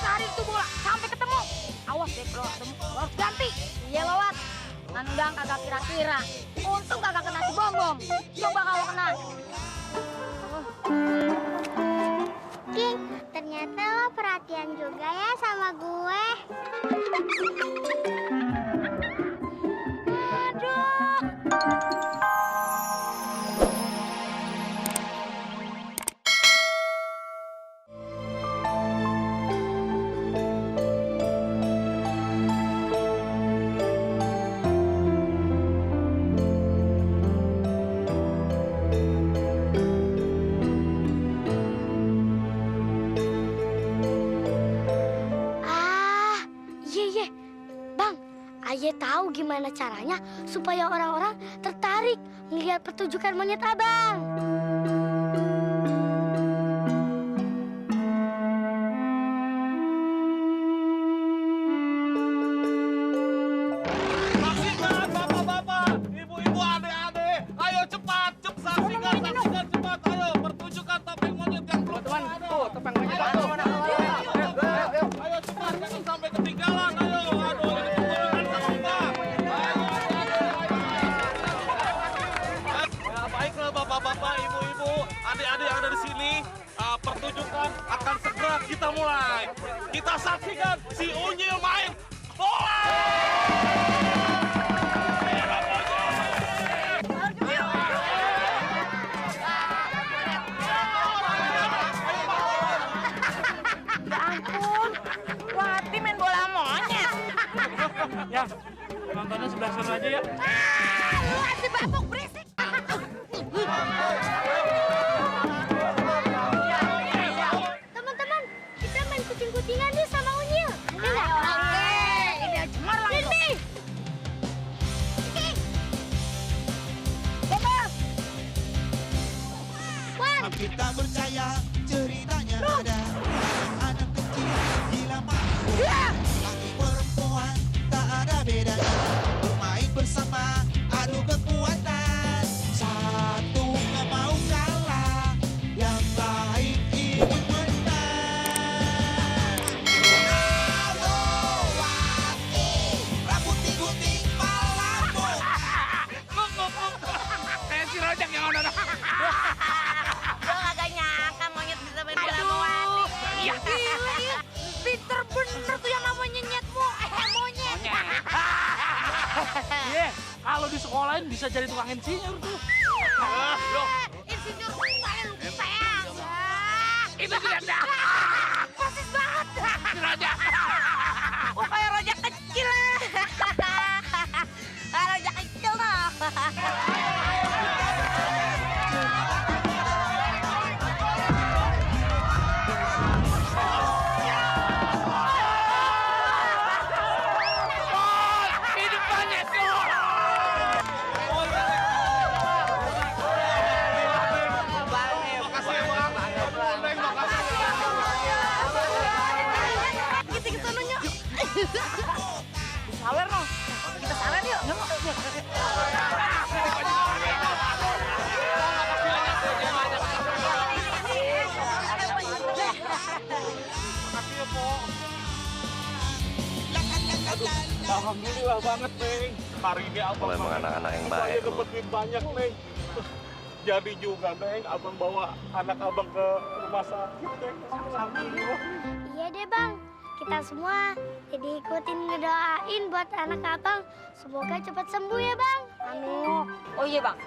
cari itu bola sampai ketemu. Awas deh bro, harus ganti. Iya lewat. Nendang kagak kira-kira. Untung kagak kena si bom-bom. Coba kalau kena. King, ternyata lo perhatian juga ya sama gue. Aduh. Aye tahu gimana caranya supaya orang-orang tertarik melihat pertunjukan monyet abang. Saksikan bapak-bapak, ibu-ibu, adik-adik, ayo cepat, saksikan cepat, ayo pertunjukan topeng monyet yang belum ada. Tuh, topeng monyet itu. Ayo cepat, jangan sampai ketinggalan, ayo. Aduh, ini pertunjukan sama ya, baiklah bapak-bapak, ibu-ibu, adik-adik yang ada di sini, pertunjukan akan segera kita mulai. Kita saksikan si Unyil main bola. Ya, nontonnya sebelah sana aja ya. Lu masih babuk berisik. Teman-teman, kita main kucing-kucingan nih sama Unyil. Oke, ini cemar langsung. Kita percaya ceritanya ada anak kecil gila mampu. Laki perempuan tak ada bedanya, bermain bersama adu kekuatan. Satu nggak mau kalah, yang lain ingin menang. Ronaldo, Wati, rambut gunting palambung. Kayak si Rojak yang ada. Gua kagak nyangka monyet bisa main bola mawati. Iya. Pinter bener tuh yang namanya nyetmu. Monyet. Iya, kalau di sekolahin bisa jadi tukang insinyur tuh. Insinyur saya lupa sayang. Itu tidak ada. Persis banget. Si Rojak. Oh, kayak rojak kecil. Rojak kecil loh. Hidup banyak tuh. Makasih ya, Bang. Kita ke sononya. Sawer no. Kita sawer yuk. Makasih ya, Po. Alhamdulillah banget, Neng. Hari ini abang Memang anak-anak yang baik, lu. dapat duit banyak, Neng. Jadi juga, Neng, abang bawa anak abang ke rumah sakit, Neng. Alhamdulillah. Iya deh bang, kita semua jadi ikutin ngedoain buat anak abang. Semoga cepat sembuh ya bang. Amin. Oh iya bang,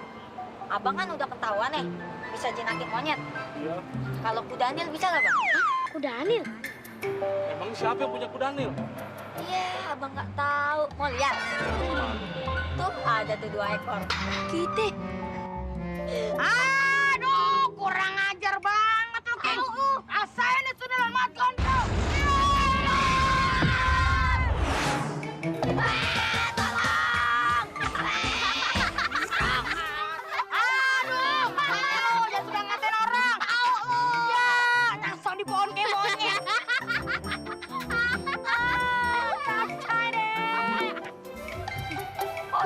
abang kan udah ketahuan nih bisa jinakin monyet. Iya. Kalau kudanil bisa nggak bang? Kuda Anil. Emang siapa yang punya kudanil? Iya, abang nggak tahu. Mau lihat? Tuh ada tuh 2 ekor. Kita. Aduh, kurang ajar banget lu kayak rasain itu dalam mati kontrol. Jangan suka ngatain orang. Ya, nyasar di pohon kayak monyet. Kacau deh. Oh,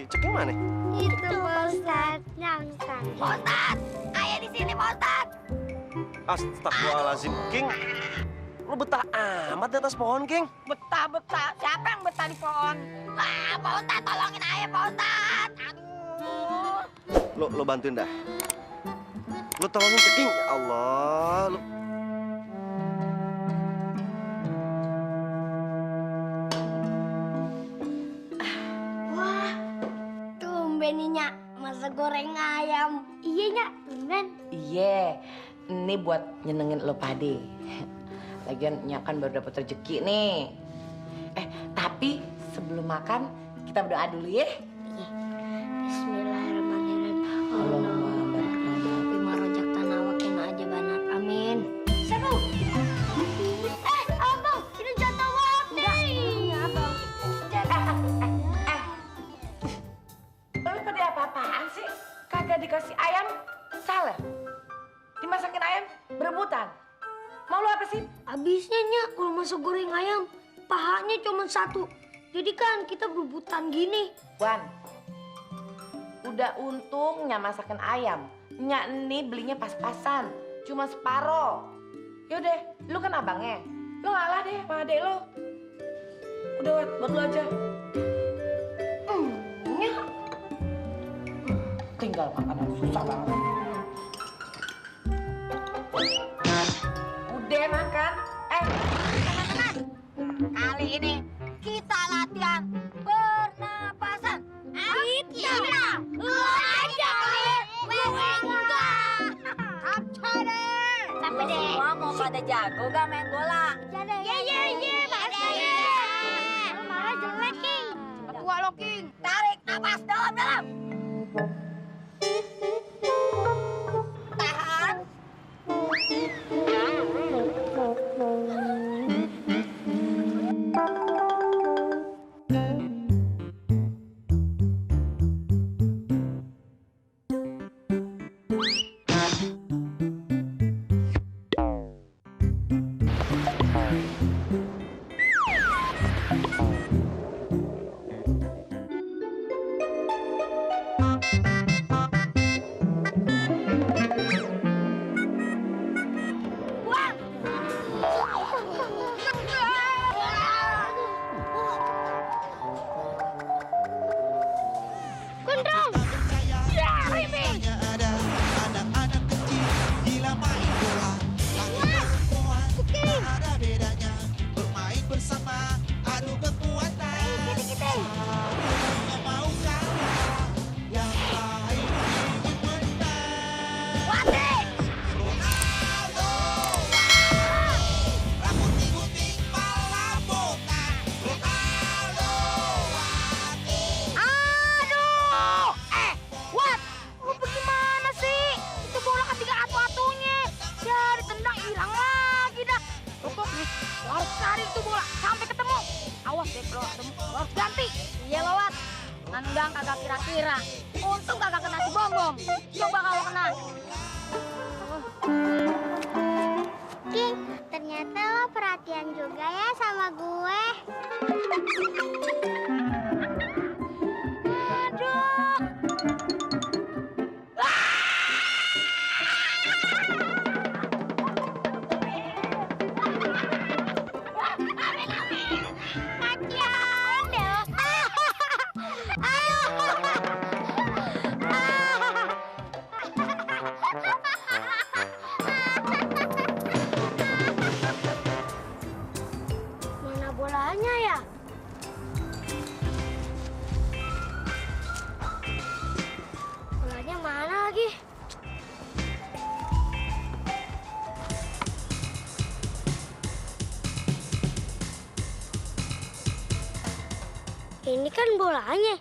Ceking mana? Itu Pak Ustadz, yang sana. Pak Ustadz, ayah di sini Pak Ustadz. Astagfirullahaladzim, King. Lu betah amat di atas pohon, King. Betah. Siapa yang betah di pohon? Ah, Pak Ustadz, tolongin ayah Pak Ustadz. Aduh. Lu bantuin dah. Lu tolongin Ceking. Ya Allah, lu. Wah, tumben nih, Nyak. Masa goreng ayam. Iya, Nyak, tumben. Iya, ini buat nyenengin lo pade. Lagian Nyak kan baru dapat rezeki nih. Tapi sebelum makan kita berdoa dulu ya. Bismillahirrahmanirrahim. Allahumma barik lana. Bima rojak tanah wakin aja banat. Amin. Seru. Abang, ini jatah waktu. Iya, Abang. Lo pada apa-apaan sih? Kagak dikasih ayam, salah. Dimasakin ayam, berebutan. Mau lo apa sih? Habisnya, Nyak, kalau masak goreng ayam, pahanya cuma satu. Jadi kan kita berebutan gini. Wan, udah untung Nyak masakin ayam. Nyak ini belinya pas-pasan, cuma separoh. Yaudah, lu kan abangnya. Lu ngalah deh sama adek lo. Udah, Wat, buat lu aja. Nyak. Tinggal makanan susah banget. Udah makan. Teman-teman, kali ini kita latihan pernapasan. Kita lu aja kalian, gue enggak. Capek deh. Capek deh. Semua mau pada jago gak main bola? Iya, Mas. Malah jelek, King. Ketua lo, King. Tarik napas dalam-dalam. Tahan. Gondrong. Hanya ada anak-anak kecil gila main bola. Laki perempuan tak ada bedanya. Bermain bersama adu kekuatan. Nggak mau kalah, yang lain ingin menang. Ronaldo, rambut gunting pala botak. Ronaldo, Aduh! Wat, lu bagaimana sih? Itu bola ketiga atu-atunya. Ya, ditendang hilang lagi dah. Pokoknya lu harus cari itu bola sampai ketemu. Awas deh kalau ketemu, lu harus ganti. Iya lo, Wat. Nendang kagak kira-kira. Untung kagak kena si bom-bom. Coba kalau kena. King, ternyata lo perhatian juga ya sama gue. Aduh. Kasian deh. Mana bolanya ya? Bolanya mana lagi? Ini kan bolanya.